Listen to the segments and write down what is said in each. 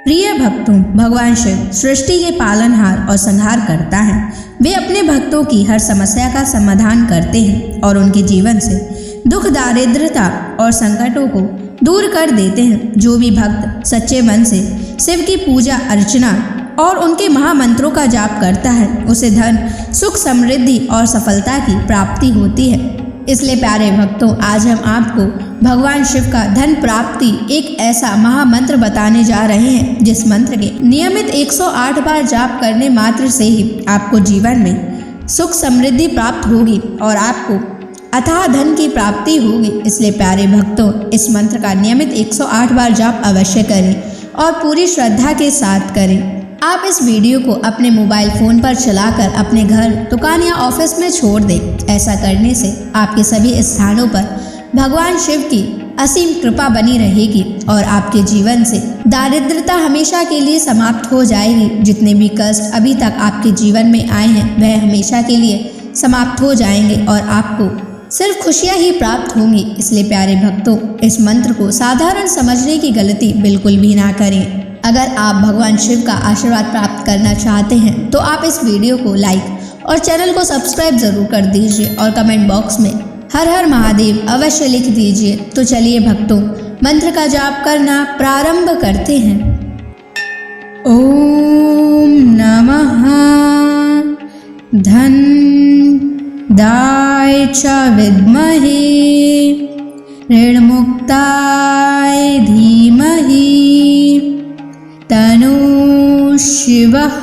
प्रिय भक्तों, भगवान शिव सृष्टि के पालनहार और संहार करता है। वे अपने भक्तों की हर समस्या का समाधान करते हैं और उनके जीवन से दुख, दारिद्रता और संकटों को दूर कर देते हैं। जो भी भक्त सच्चे मन से शिव की पूजा अर्चना और उनके महामंत्रों का जाप करता है, उसे धन, सुख, समृद्धि और सफलता की प्राप्ति होती है। इसलिए प्यारे भक्तों, आज हम आपको भगवान शिव का धन प्राप्ति एक ऐसा महामंत्र बताने जा रहे हैं, जिस मंत्र के नियमित 108 बार जाप करने मात्र से ही आपको जीवन में सुख समृद्धि प्राप्त होगी और आपको अथाह धन की प्राप्ति होगी। इसलिए प्यारे भक्तों, इस मंत्र का नियमित 108 बार जाप अवश्य करें और पूरी श्रद्धा के साथ करें। आप इस वीडियो को अपने मोबाइल फ़ोन पर चलाकर अपने घर, दुकान या ऑफिस में छोड़ दें। ऐसा करने से आपके सभी स्थानों पर भगवान शिव की असीम कृपा बनी रहेगी और आपके जीवन से दारिद्रता हमेशा के लिए समाप्त हो जाएगी। जितने भी कष्ट अभी तक आपके जीवन में आए हैं, वह हमेशा के लिए समाप्त हो जाएंगे और आपको सिर्फ खुशियाँ ही प्राप्त होंगी। इसलिए प्यारे भक्तों, इस मंत्र को साधारण समझने की गलती बिल्कुल भी ना करें। अगर आप भगवान शिव का आशीर्वाद प्राप्त करना चाहते हैं तो आप इस वीडियो को लाइक और चैनल को सब्सक्राइब जरूर कर दीजिए और कमेंट बॉक्स में हर हर महादेव अवश्य लिख दीजिए। तो चलिए भक्तों, मंत्र का जाप करना प्रारंभ करते हैं। ओम नमः धन दाय च विद्महे ऋणमुक्ताय धीमहि तनु शिवः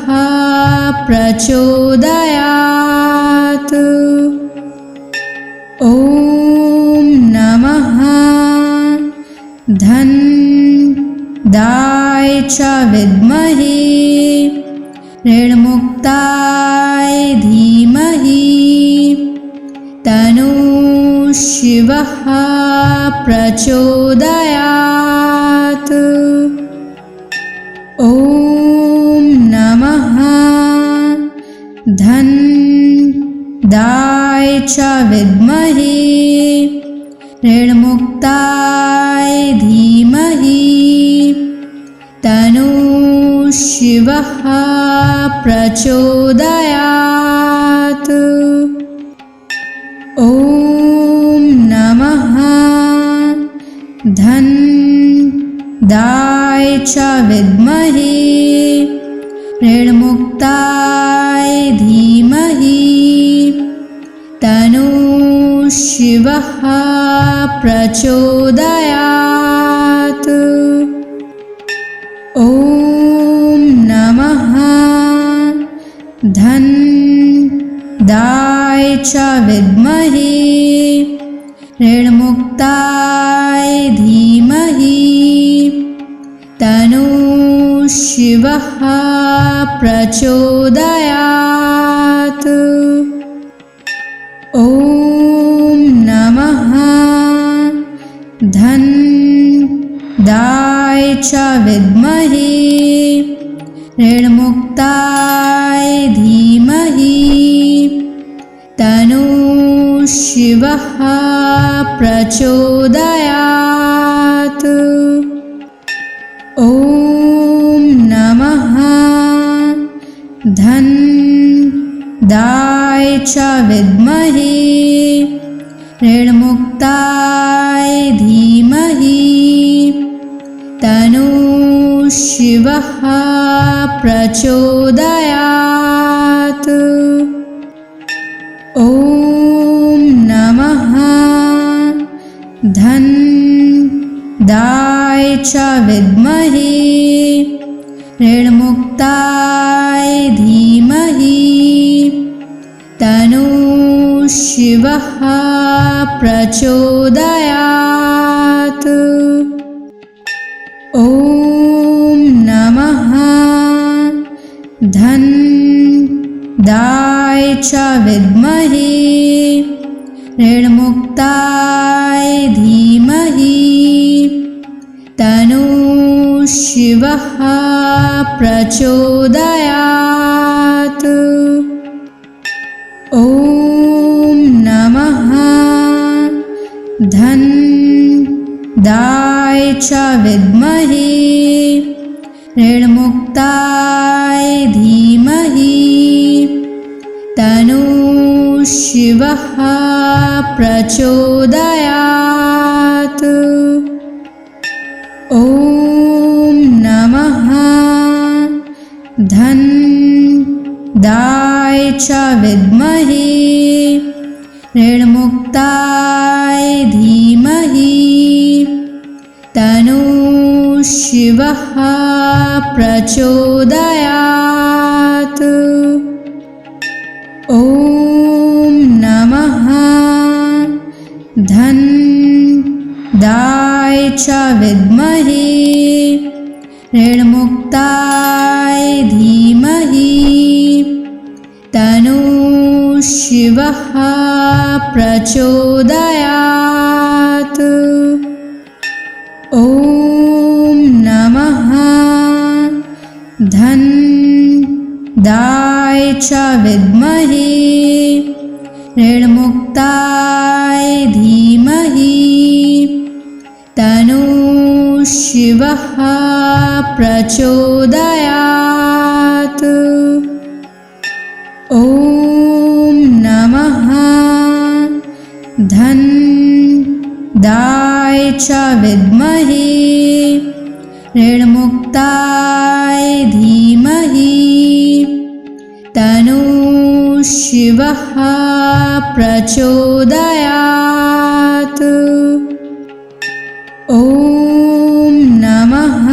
प्रचोदयात्। ओम नमः धन दाय च विद्महे ऋणमुक्ताय धीमहि तनु शिवः प्रचोदयात्। ओम नमः धन दाय च विद्महे ऋणमुक्ताय धीमहि तनु शिवः प्रचोदयात्। ओम नमः धन दाय च विद्महे ऋणमुक्ताय धीमहि तनु शिवः प्रचोदयात्। ओम नमः धन दाय च विद्महे ऋणमुक्ताय धीमहि तनु शिवः प्रचोदयात्। ओम नमः धन दाय च विद्महे ऋणमुक्ताय धीमहि तनु शिवः प्रचोदयात्। ओम नमः धन दाय च विद्महे ऋणमुक्ताय धीमहि तनु शिवः प्रचोदयात्। ओम नमः धन दाय च विद्महे ऋणमुक्ताय धीमहि तनु शिवः प्रचोदयात्। ओम नमः धन दाय च विद्महे ऋणमुक्ताय धीमहि तनु शिवः प्रचोदयात्। ओम नमः धन दाय च विद्महे ऋणमुक्ताय धीमहि तन्नः शिवः प्रचोदयात्। ॐ नमः धन्दाय च विद्महे ऋणमुक्ताय धीमहि तन्नः शिवः प्रचोदयात्। ॐ नमः धन्दाय च विद्महे ऋणमुक्ताय धीमहि तन्नः शिवः प्रचोदयात्। ॐ नमः धन्दाय च विद्महे ऋणमुक्ताय धीमहि तन्नः शिवः प्रचोदयात्। ॐ नमः धन्दाय च विद्महे ऋणमुक्ताय धीमहि तन्नः शिवः प्रचोदयात्। ॐ नमः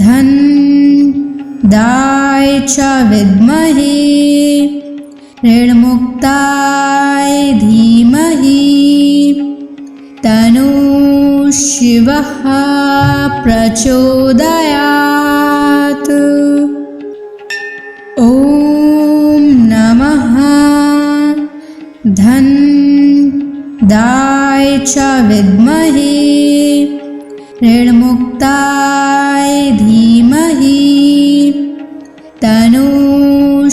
धन्दाय च विद्महे ऋणमुक्ताय धीमहि तन्नः शिवः प्रचोदयात्। ॐ नमः धन्दाय च विद्महे ऋणमुक्ताय धीमहि तन्नः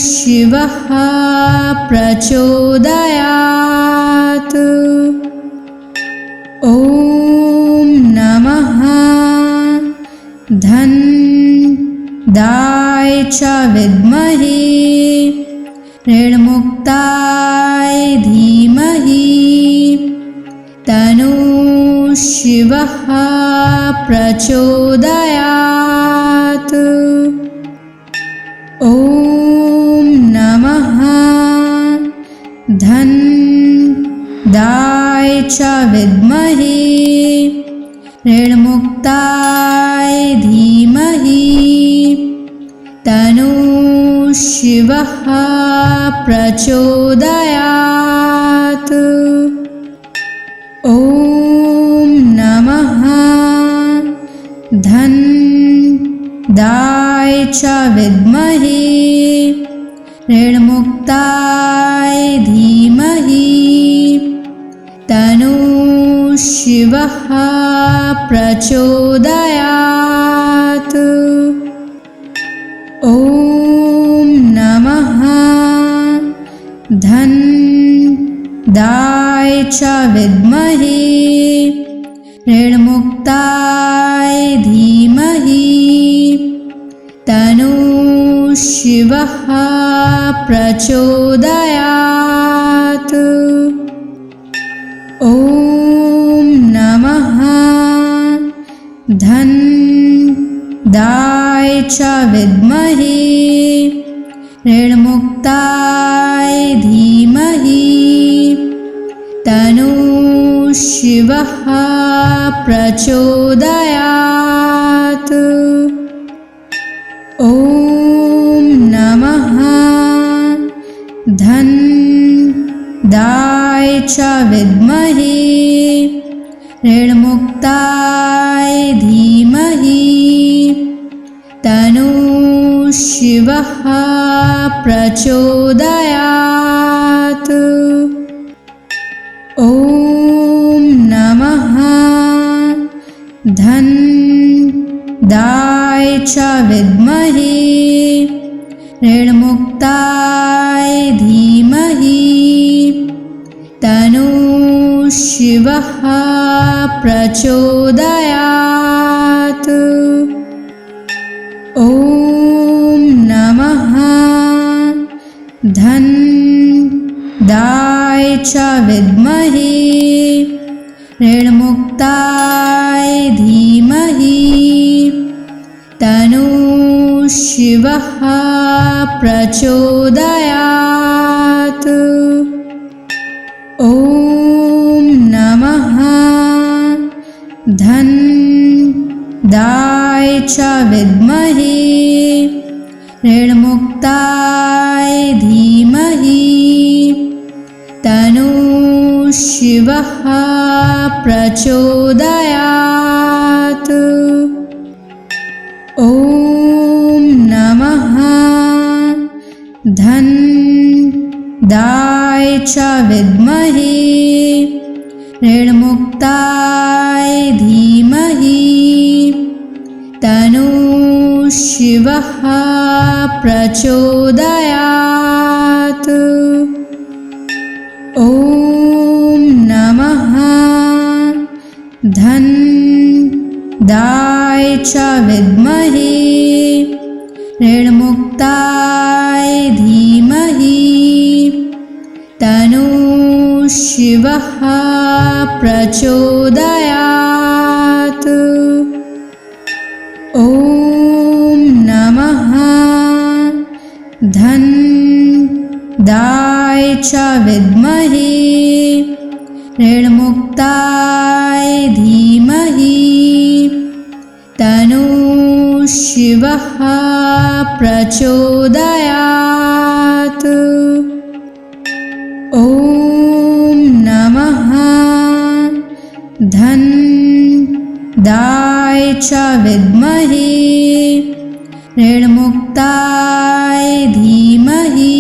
शिवः प्रचोदयात्। ॐ नमः धन्दाय च विद्महे ऋणमुक्ताय धीमहि तन्नः शिवः प्रचोदयात्। ॐ नमः धन्दाय च विद्महे ऋणमुक्ताय धीमहि तन्नः शिवः प्रचोदयात्। ॐ नमः धन्दाय च विद्महे ऋणमुक्ताय धीमहि तन्नः शिवः प्रचोदयात्। ॐ नमः धन्दाय च विद्महे ऋणमुक्ताय धीमहि तन्नः शिवः प्रचोदयात्। ॐ नमः धन्दाय च विद्महे ऋणमुक्ताय धीमहि तन्नः शिवः प्रचोदयात्। ॐ नमः धन्दाय च विद्महे ऋणमुक्ताय धीमहि तन्नः शिवः प्रचोदयात्। ॐ नमः धन्दाय च विद्महे ऋणमुक्ताय धीमहि तन्नः शिवः प्रचोदयात्। च विद्महे ऋणमुक्ताय धीमहि तन्नः शिवः प्रचोदयात्। ॐ नमः धनदाय च विद्महे ऋणमुक्ताय धीमहि तन्नः शिवः प्रचोदयात्। ॐ नमः धनदाय च विद्महे ऋणमुक्ताय धीमहि तन्नः शिवः प्रचोदयात्। ॐ नमः धनदाय च विद्महे ऋणमुक्ताय धीमहि तन्नः शिवः प्रचोदयात्। ॐ नमः धनदाय च विद्महे ऋणमुक्ताय धीमहि तन्नः शिवः प्रचोदयात्। ॐ नमः धनदाय च विद्महे ऋणमुक्ताय धीमहि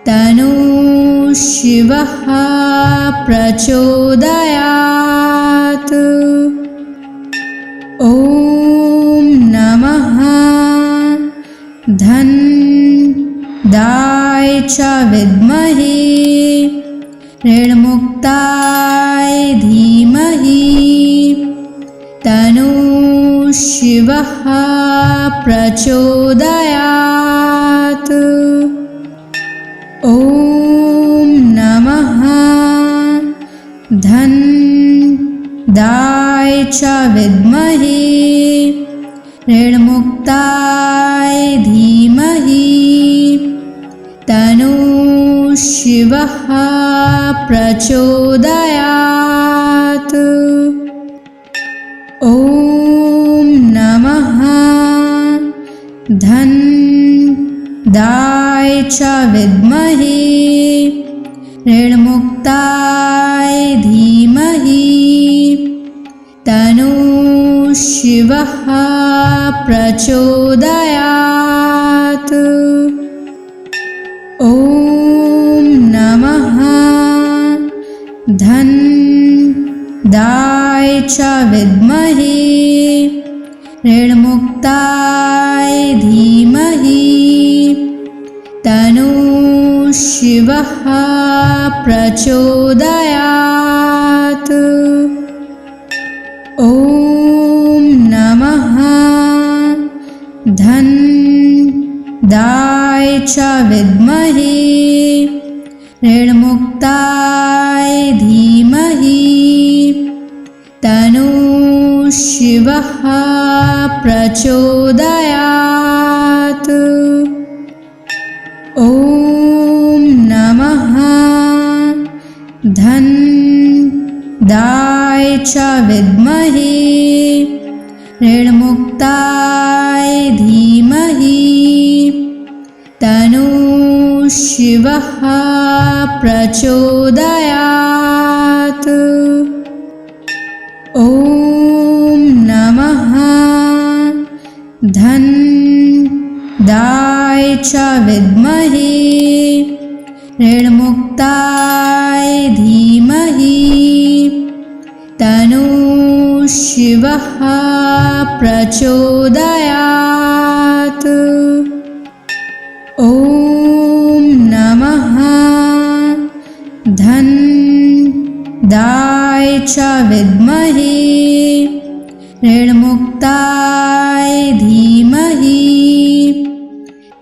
तन्नः शिवः प्रचोदयात्। ॐ नमः धनदाय च विद्महे ऋणमुक्ताय धीमहि तन्नः शिवः प्रचोदयात्। ॐ नमः धनदाय च विद्महे ऋणमुक्ताय धीमहि तन्नः शिवः प्रचोदयात्। ॐ नमः धनदाय च विद्महे ऋणमुक्ताय धीमहि तन्नः शिवः प्रचोदयात्। ॐ नमः धनदाय च विद्महे ऋणमुक्ताय धीमहि तन्नः शिवः प्रचोदयात्। ॐ नमः धनदाय च विद्महे ऋणमुक्ताय धीमहि तन्नः शिवः प्रचोदयात्। ॐ नमः धनदाय च विद्महे ऋणमुक्ताय धीमहि तन्नः शिवः प्रचोदयात्। ॐ नमः धनदाय च विद्महे ऋणमुक्ताय धीमहि तन्नः शिवः प्रचोदयात्। ॐ नमः धनदाय च विद्महे ऋणमुक्ताय धीमहि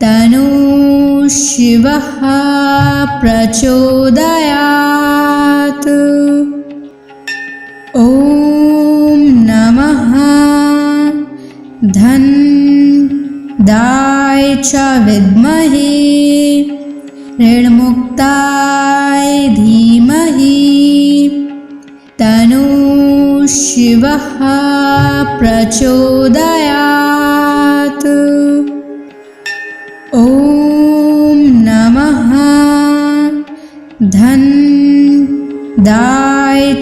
तन्नः शिवः प्रचोदयात्। ॐ नमः धन्दाय च विद्महे ऋणमुक्ताय धीमहि तन्नो शिवः प्रचोदयात्। ॐ नमः धन्दाय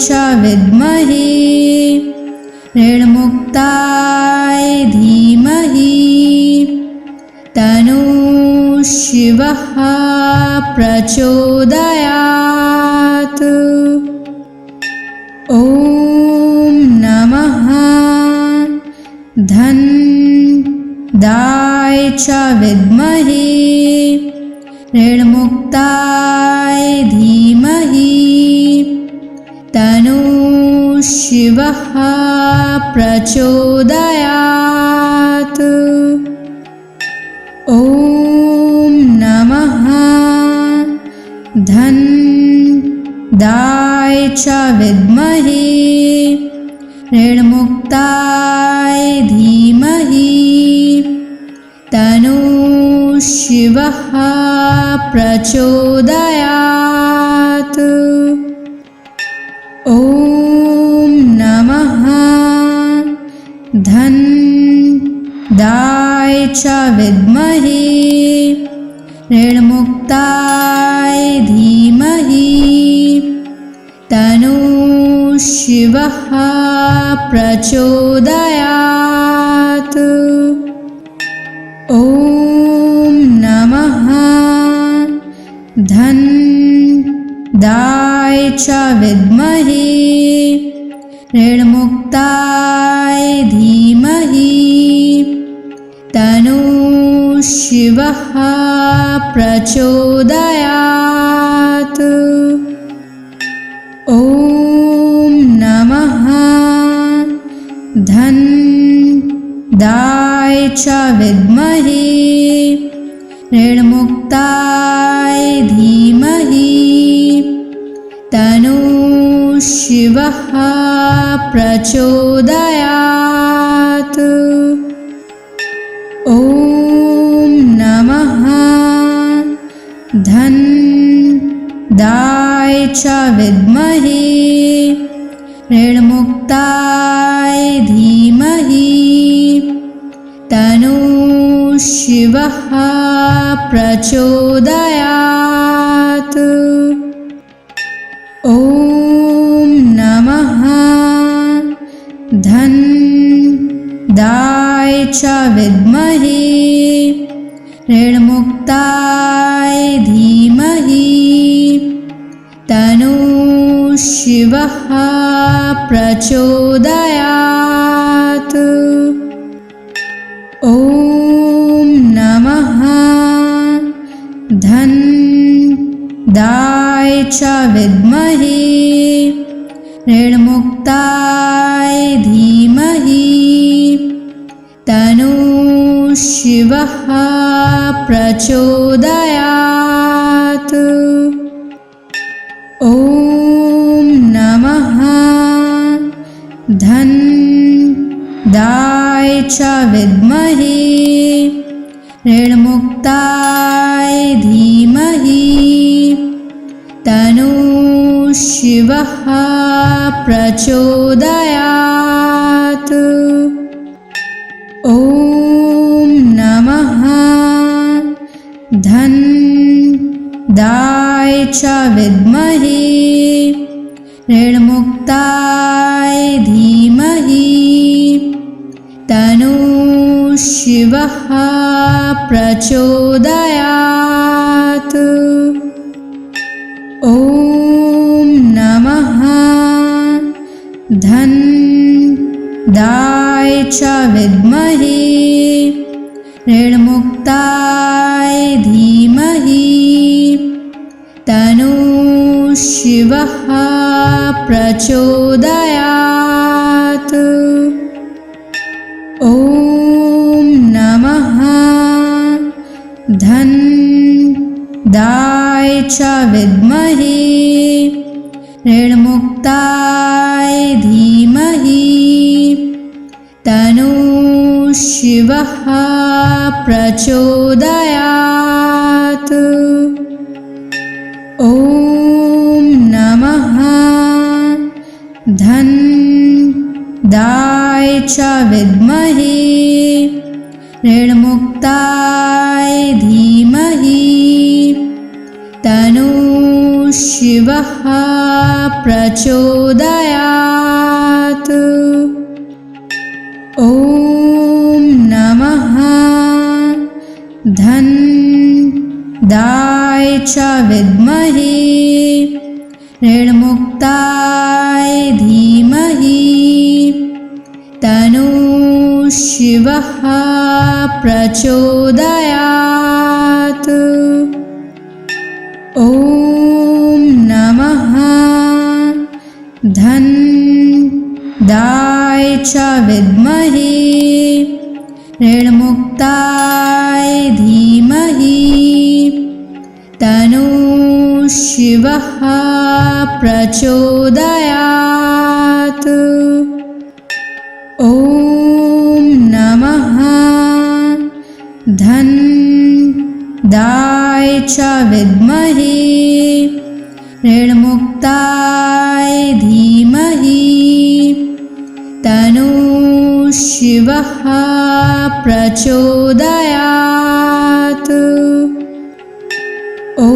च विद्महे ऋणमुक्ताय धीमहि तन्नो शिवः प्रचोदयात्। ॐ नमः धन्दाय च विद्महे ऋणमुक्ताय धीमहि तन्नो शिवः प्रचोदयात्। ॐ नमः धन्दाय च विद्महे ऋणमुक्ताय धीमहि तन्नो शिवः प्रचोदयात्। ॐ नमः धन्दाय च विद्महे ऋणमुक्ताय धीमहि तन्नो शिवः प्रचोदयात्। ॐ नमः धन्दाय च विद्महे ऋणमुक्ताय धीमहि तन्नो शिवः प्रचोदयात्। ॐ नमः धन्दाय च विद्महे ऋणमुक्ताय धीमहि तन्नो शिवः प्रचोदयात्। ॐ नमः धन्दाय च विद्महे ऋणमुक्ताय धीमहि तन्नो शिवः प्रचोदयात्। ॐ नमः धन्दाय च विद्महे ऋणमुक्ताय धीमहि तन्नो शिवः प्रचोदयात्। ॐ नमः धन्दाय च विद्महे ऋणमुक्ताय धीमहि तन्नो शिवः प्रचोदयात्। ॐ नमः धन्दाय च विद्महे ऋणमुक्ताय धीमहि तन्नो शिवः प्रचोदयात्। ॐ नमः धन्दाय च विद्महे ऋणमुक्ताय धीमहि तन्नो शिवः प्रचोदयात्। ॐ नमः धन्दाय च विद्महे ऋणमुक्ताय धीमहि तन्नो शिवः प्रचोदयात्। ॐ नमः धन्दाय च विद्महे ऋणमुक्ताय धीमहि तन्नः शिवः प्रचोदयात्। ॐ नमः धनदाय च विद्महे ऋणमुक्ताय धीमहि तन्नः शिवः प्रचोदयात्। ॐ नमः धनदाय च विद्महे ऋणमुक्ताय धीमहि तन्नः शिवः प्रचोदयात्। ॐ नमः धनदाय च विद्महे ऋणमुक्ताय धीमहि तन्नः शिवः प्रचोदयात्। ॐ नमः धनदाय च विद्महे ऋणमुक्ताय धीमहि तन्नः शिवः प्रचोदयात्। ॐ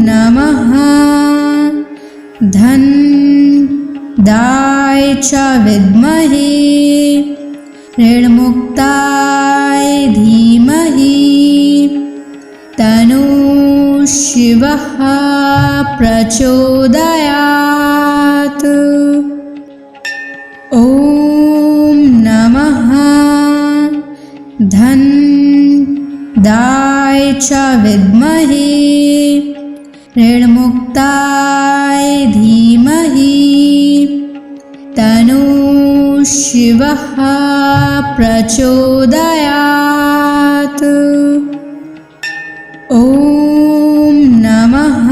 नमः धनदाय च विद्महे ऋणमुक्ताय धीमहि तन्नः शिवः प्रचोदयात्। ॐ नमः धनदाय च विद्महे ऋणमुक्ताय धीमहि तन्नः शिवः प्रचोदयात्। ॐ नमः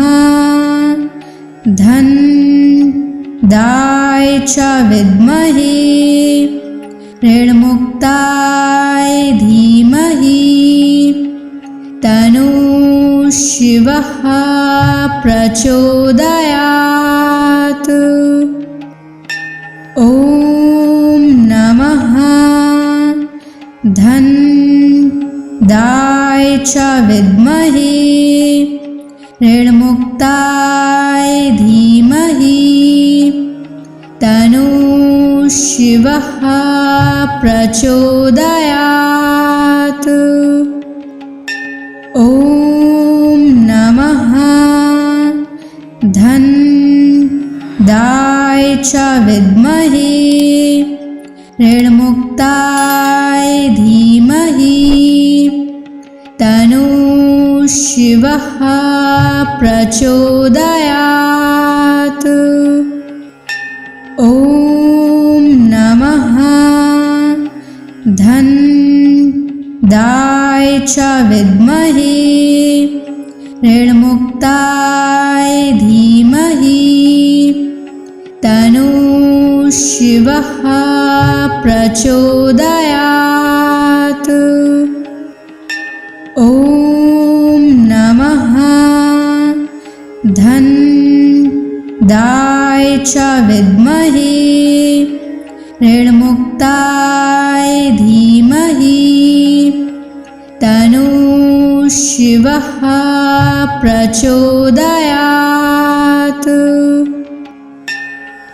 धनदाय च विद्महे ऋणमुक्ताय धीमहि तन्नः शिवः प्रचोदयात्। ॐ नमः धनदाय च विद्महे ऋणमुक्ताय धीमहि तन्नः शिवः प्रचोदयात्। ॐ नमः धनदाय च विद्महे ऋणमुक्ताय धीमहि तन्नः शिवः प्रचोदयात्। ॐ नमः धनदाय च विद्महे ऋणमुक्ताय धीमहि तन्नः शिवः प्रचोदयात्। ॐ नमः धनदाय च विद्महे ऋणमुक्ताय धीमहि तन्नः शिवः प्रचोदयात्।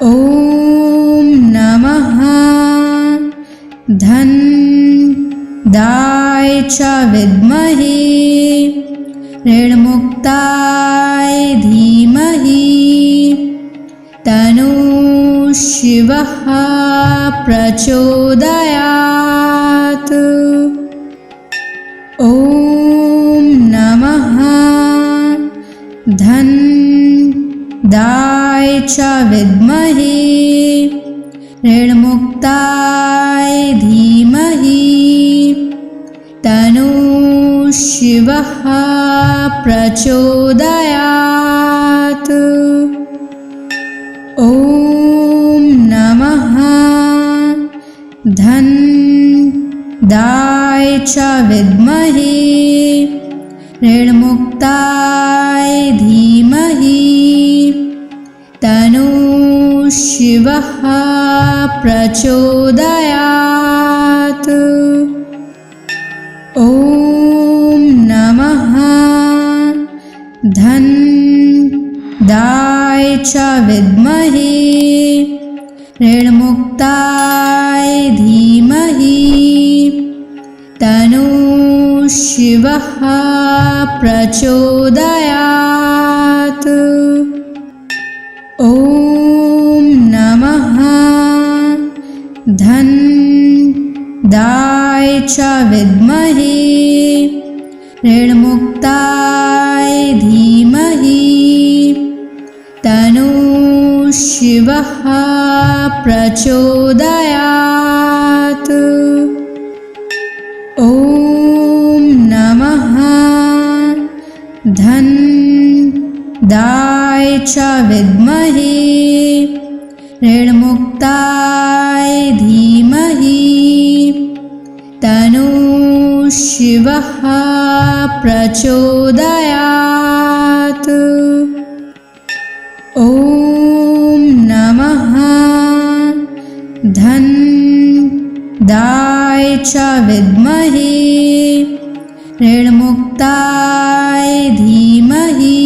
ॐ नमः धनदाय च विद्महे ऋणमुक्ताय धीमहि तन्नः शिवः प्रचोदयात्। ॐ नमः धनदाय च विद्महे ऋणमुक्ताय धीमहि तन्नः शिवः शिवः प्रचोदयात्। ॐ नमः धन्दाय च विद्महे ऋणमुक्ताय धीमहि तन्नो शिवः प्रचोदयात्। ॐ नमः धन्दाय च विद्महे ऋणमुक्ताय धीमहि तन्नो शिवः प्रचोदयात्। ॐ नमः धन्दाय च विद्महे ऋणमुक्ताय धीमहि तन्नो शिवः प्रचोदयात्। ॐ नमः धन्दाय च विद्महे ऋणमुक्ताय धीमहि तन्नो शिवः प्रचोदयात्। ॐ नमः धन्दाय च विद्महे ऋणमुक्ताय धीमहि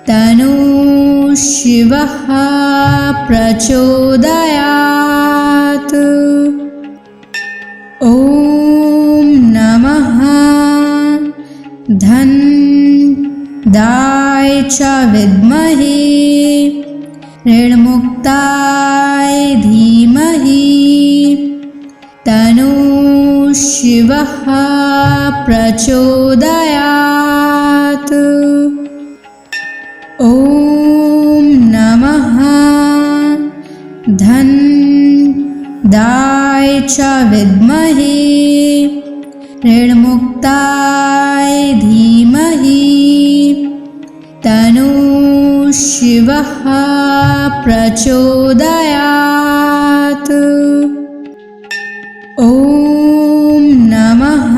तन्नो शिवः प्रचोदयात्। ॐ नमः धन्दाय च विद्महे ऋणमुक्ताय धीमहि तन्नो शिवः प्रचोदयात्। ॐ नमः धन्दाय च विद्महे ऋणमुक्ताय धीमहि तन्नो शिवः प्रचोदयात्। ॐ नमः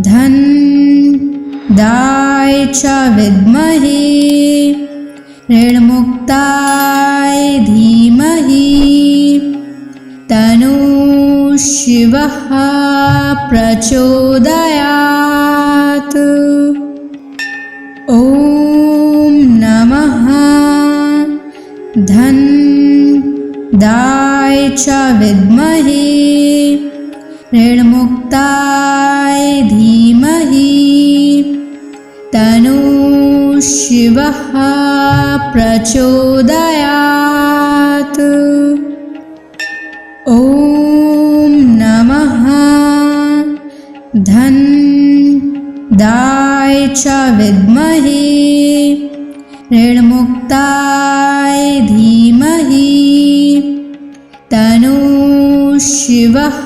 धन्दाय च विद्महे ऋणमुक्ताय धीमहि तन्नो शिवः प्रचोदयात्। ॐ नमः धन्दाय च विद्महे ऋणमुक्ताय धीमहि तन्नो शिवः प्रचोदयात्। ॐ नमः धन्दाय च विद्महे ऋणमुक्ताय धीमहि तन्नो शिवः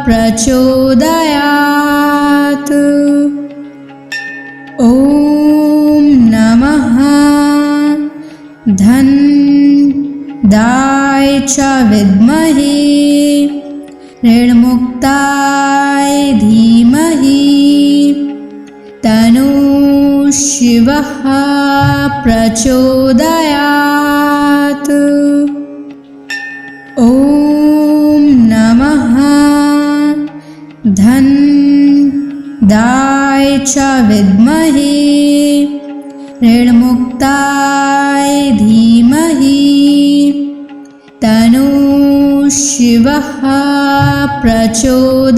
प्रचोदयात्। ॐ नमः धन्दाय च विद्महे ऋणमुक्ताय धीमहि तन्नो शिवः प्रचोदयात्। ॐ नमः धन्दाय च विद्महे ऋणमुक्ताय धीमहि तन्नो शिवः प्रचोदयात्।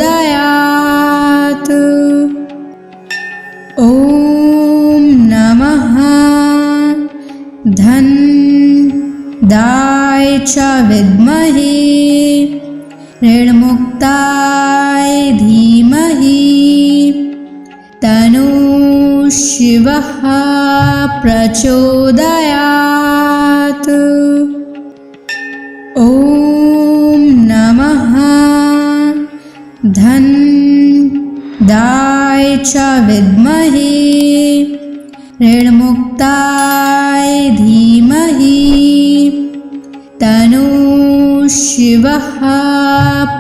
ॐ नमः धन्दाय च विद्महे ऋणमुक्ताय धीमहि तन्नो शिवः प्रचोदयात्। ॐ नमः धन्दाय च विद्महे ऋणमुक्ताय धीमहि तन्नो शिवः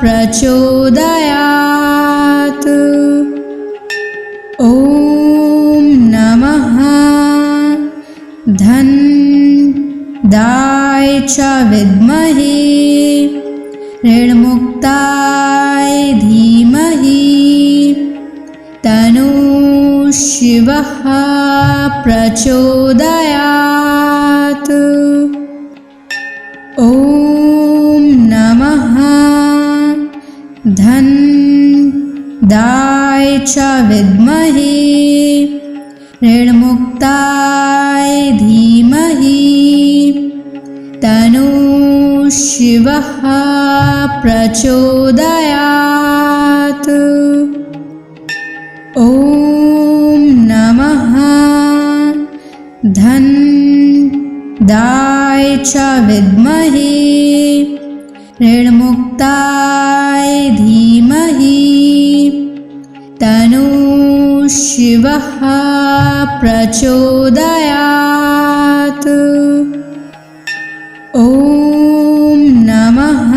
प्रचोदयात्। ॐ नमः धनदाय च विद्महे ऋणमुक्ताय धीमहि तन्नो शिवः प्रचोदयात्। ॐ नमः धनदाय च विद्महे ऋणमुक्ताय धीमहि तन्नो शिवः प्रचोदयात्। ॐ नमः धनदाय च विद्महे ऋणमुक्ताय धीमहि तन्नो शिवः प्रचोदयात्। ॐ नमः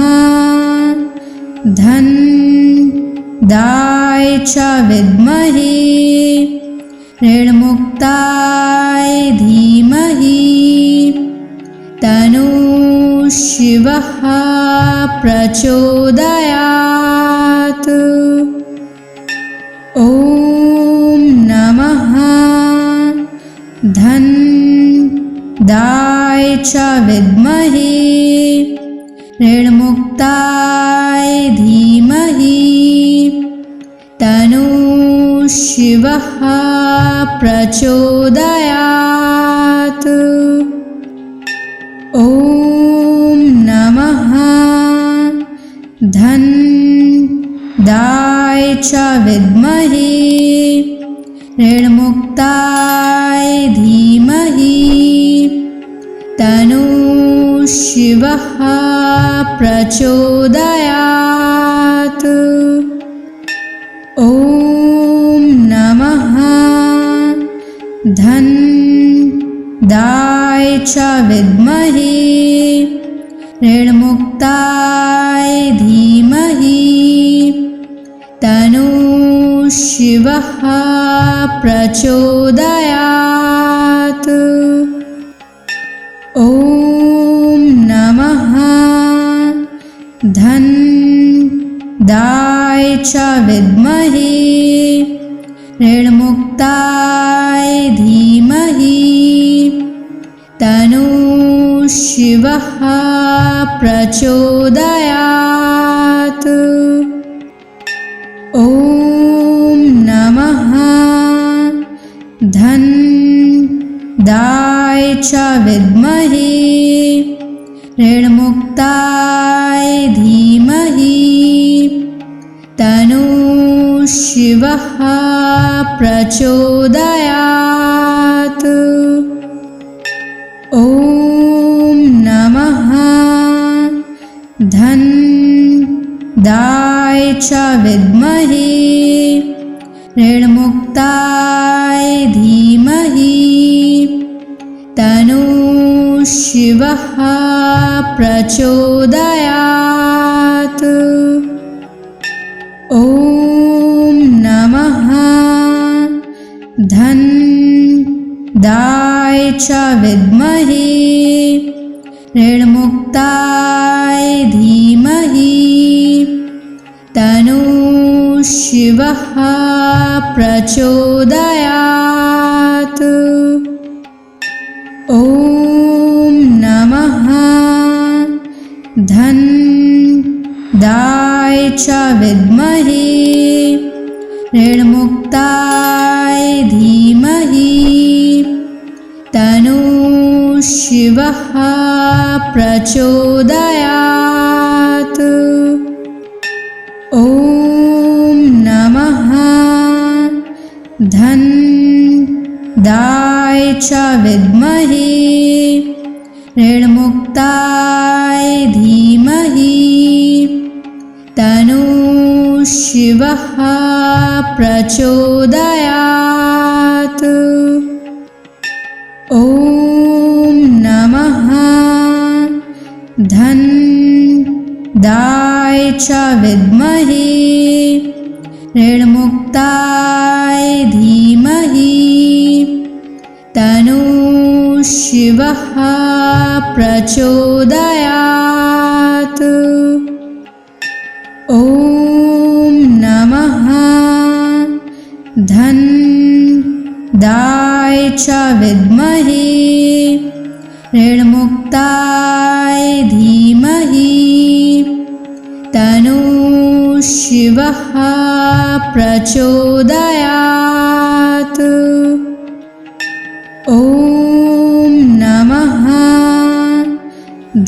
धनदाय च विद्महे ऋणमुक्ताय धीमहि तन्नो शिवः प्रचोदयात्। ॐ नमः धनदाय च विद्महे ऋणमुक्ताय धीमहि तन्नो शिवः प्रचोदयात्। ॐ नमः धनदाय च विद्महे ऋणमुक्ताय धीमहि तन्नो शिवः प्रचोदयात्। ॐ नमः धनदाय च विद्महे ऋणमुक्ताय धीमहि तन्नो शिवः प्रचोदयात्। ॐ नमः धनदाय च विद्महे ऋणमुक्ताय धीमहि तन्नो शिवः प्रचोदयात्। ॐ नमः धनदाय च विद्महे ऋणमुक्ताय धीमहि तन्नो शिवः प्रचोदयात्। ॐ नमः धनदाय च विद्महे ऋणमुक्ताय धीमहि तन्नो शिवः प्रचोदयात्। ॐ नमः धनदाय च विद्महे ऋणमुक्ताय धीमहि तन्नो शिवः प्रचोदयात्। ॐ नमः धनदाय च विद्महे ऋणमुक्ताय धीमहि तन्नो शिवः प्रचोदयात्। ॐ नमः धनदाय च विद्महे ऋणमुक्ताय धीमहि तन्नो शिवः प्रचोदयात्। ॐ नमः धन्दाय च विद्महे ऋणमुक्ताय धीमहि तन्नो शिवः प्रचोदयात्। ॐ नमः धन्दाय च विद्महे ऋणमुक्ताय धीमहि तन्नो शिवः प्रचोदयात्। ॐ नमः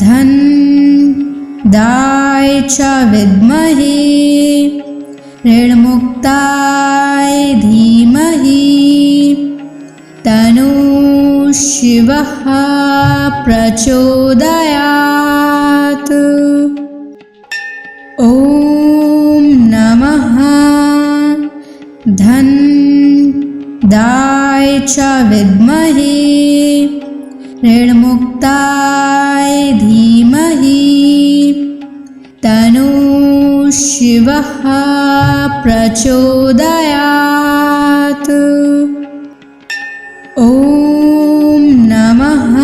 धन्दाय च विद्महे ऋणमुक्ताय धीमहि तन्नो शिवः प्रचोदयात्। ॐ नमः धन्दाय च विद्महे ऋणमुक्ताय धीमहि तन्नो शिवः प्रचोदयात्। ॐ नमः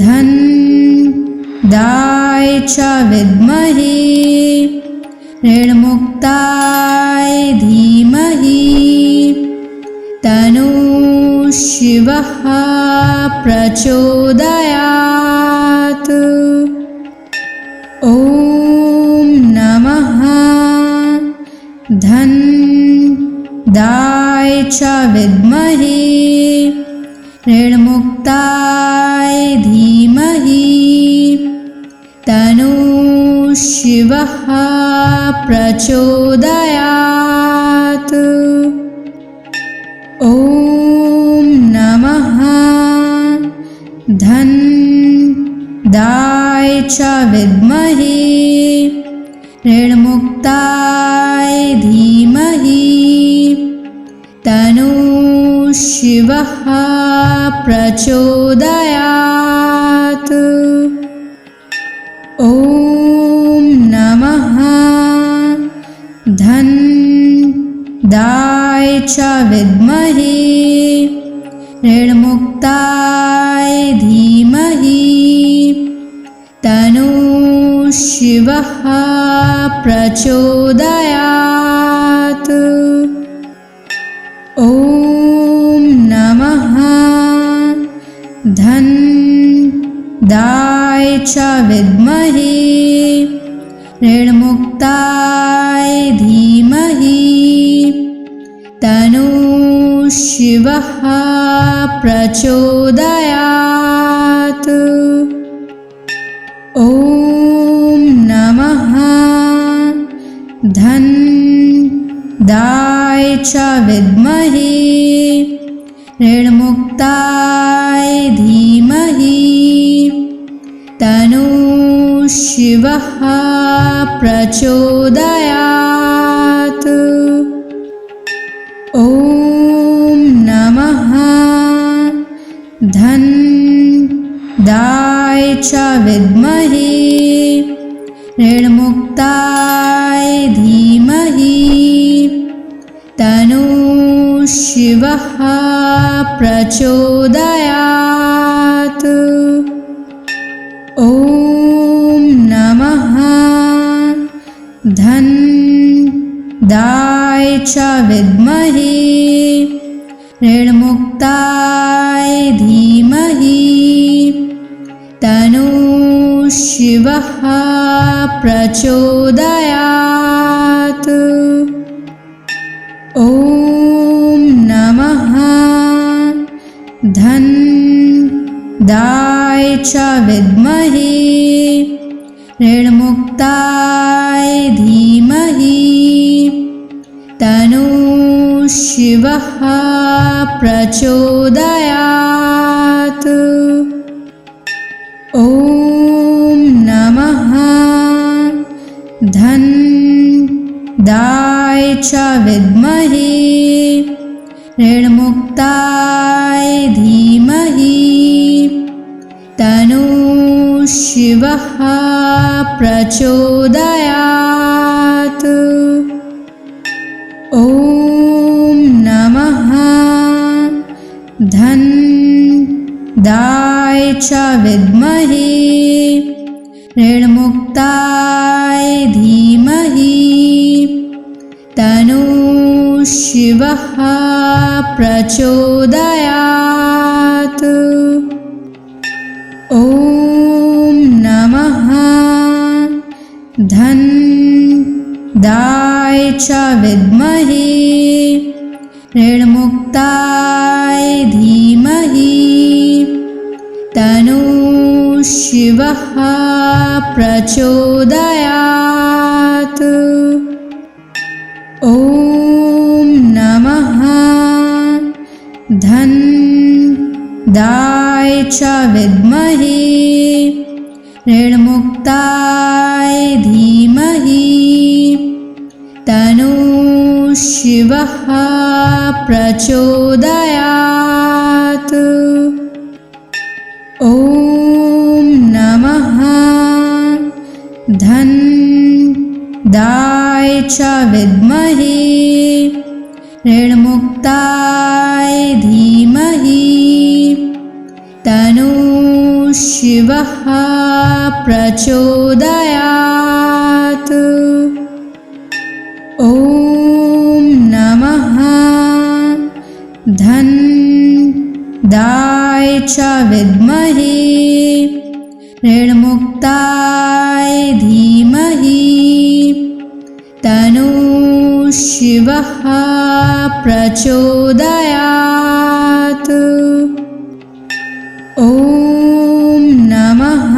धन्दाय च विद्महे ऋणमुक्ताय धीमहि तन्नो शिवः प्रचोदयात्। ॐ नमः धन्दाय च विद्महे ऋणमुक्ताय धीमहि तन्नो शिवः प्रचोदयात्। ॐ नमः धन्दाय च विद्महे ऋणमुक्ताय धीमहि तन्नो शिवः प्रचोदयात्। ॐ नमः धन्दाय च विद्महे ऋणमुक्ताय धीमहि तन्नो शिवः प्रचोदयात्। ॐ नमः धन्दाय च विद्महे ऋणमुक्ताय धीमहि तन्नो शिवः प्रचोदयात्। ॐ नमः धन्दाय च विद्महे ऋणमुक्ताय धीमहि तन्नो शिवः प्रचोदयात्। ॐ नमः धन्दाय च विद्महे ऋणमुक्ताय धीमहि तन्नो शिवः प्रचोदयात्। ॐ नमः धन्दाय च विद्महे ऋणमुक्ताय धीमहि तन्नो शिवः प्रचोदयात्। ॐ नमः धन्दाय च विद्महे ऋणमुक्ताय धीमहि तन्नो शिवः प्रचोदयात्। ॐ नमः च विद्महे ऋणमुक्ताय धीमहि तन्नो शिवः प्रचोदयात्। ॐ नमः धन्दाय च विद्महे ऋणमुक्ताय धीमहि तन्नो शिवः प्रचोदयात्। ॐ नमः धन्दाय च विद्महे ऋणमुक्ताय धीमहि तन्नो शिवः प्रचोदयात्। ॐ नमः धन्दाय च विद्महे ऋणमुक्ताय धीमहि तन्नो शिवः प्रचोदयात्। ॐ नमः धन्दाय च विद्महे ऋणमुक्ताय धीमहि तन्नो शिवः प्रचोदयात्। ॐ नमः धन्दाय च विद्महे ऋणमुक्ताय धीमहि तन्नो शिवः प्रचोदयात्। ॐ नमः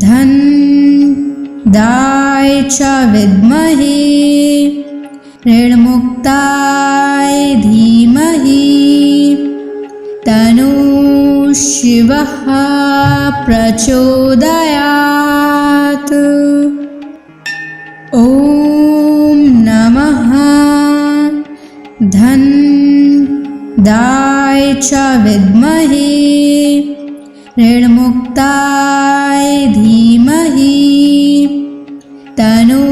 धन्दाय च विद्महे ऋणमुक्ताय धीमहि तन्नो शिवः प्रचोदयात्। ॐ नमः धन्दाय च विद्महे ऋणमुक्ताय धीमहि तन्नो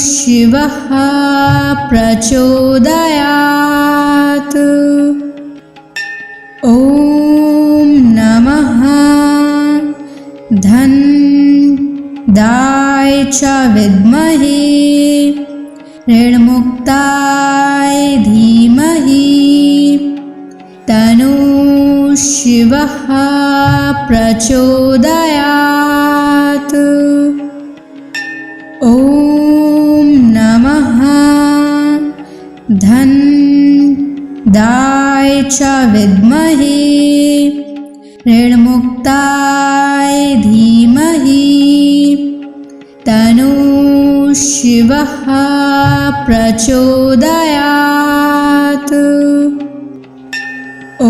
शिवः प्रचोदयात्। ॐ नमः धन्दाय च विद्महे ऋणमुक्ताय धीमहि तन्नो शिवः प्रचोदयात्। ॐ नमः धन्दाय च विद्महे ऋणमुक्ताय धीमहि तन्नो शिवः प्रचोदयात्। ॐ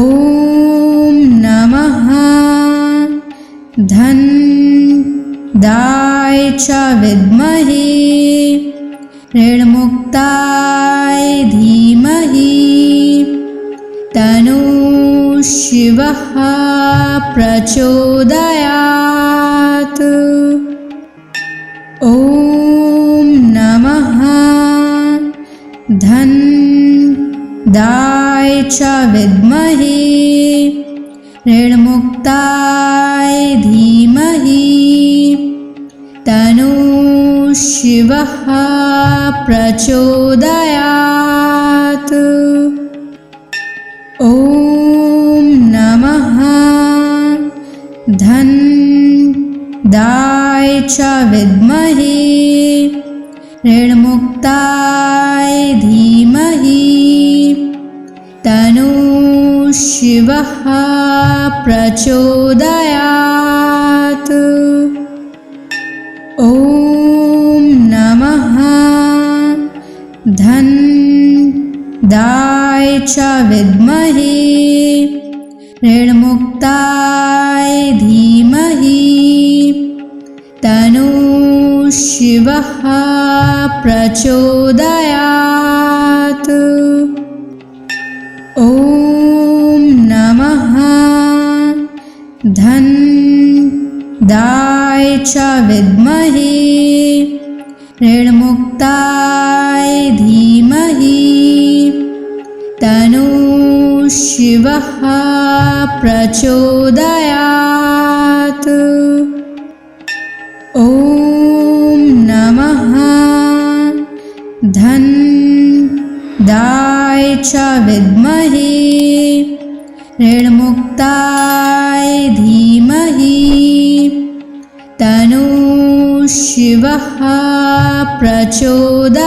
नमः धन्दाय च विद्महे ऋणमुक्ताय धीमहि तन्नो शिवः प्रचोदयात्। ॐ नमः धन्दाय च विद्महे ऋणमुक्ताय धीमहि तन्नो शिवः प्रचोदयात्। ॐ नमः धन्दाय च विद्महे ऋणमुक्ताय धीमहि तन्नो शिवः प्रचोदयात्। ॐ नमः धन्दाय च विद्महे ऋणमुक्ताय धीमहि तन्नो शिवः प्रचोदयात्। ॐ नमः धन्दाय च विद्महे ऋणमुक्ताय धीमहि तन्नो शिवः प्रचोदयात्। ॐ नमः धन्दाय च विद्महे ऋणमुक्ताय धीमहि तन्नो शिवः प्रचोदयात्।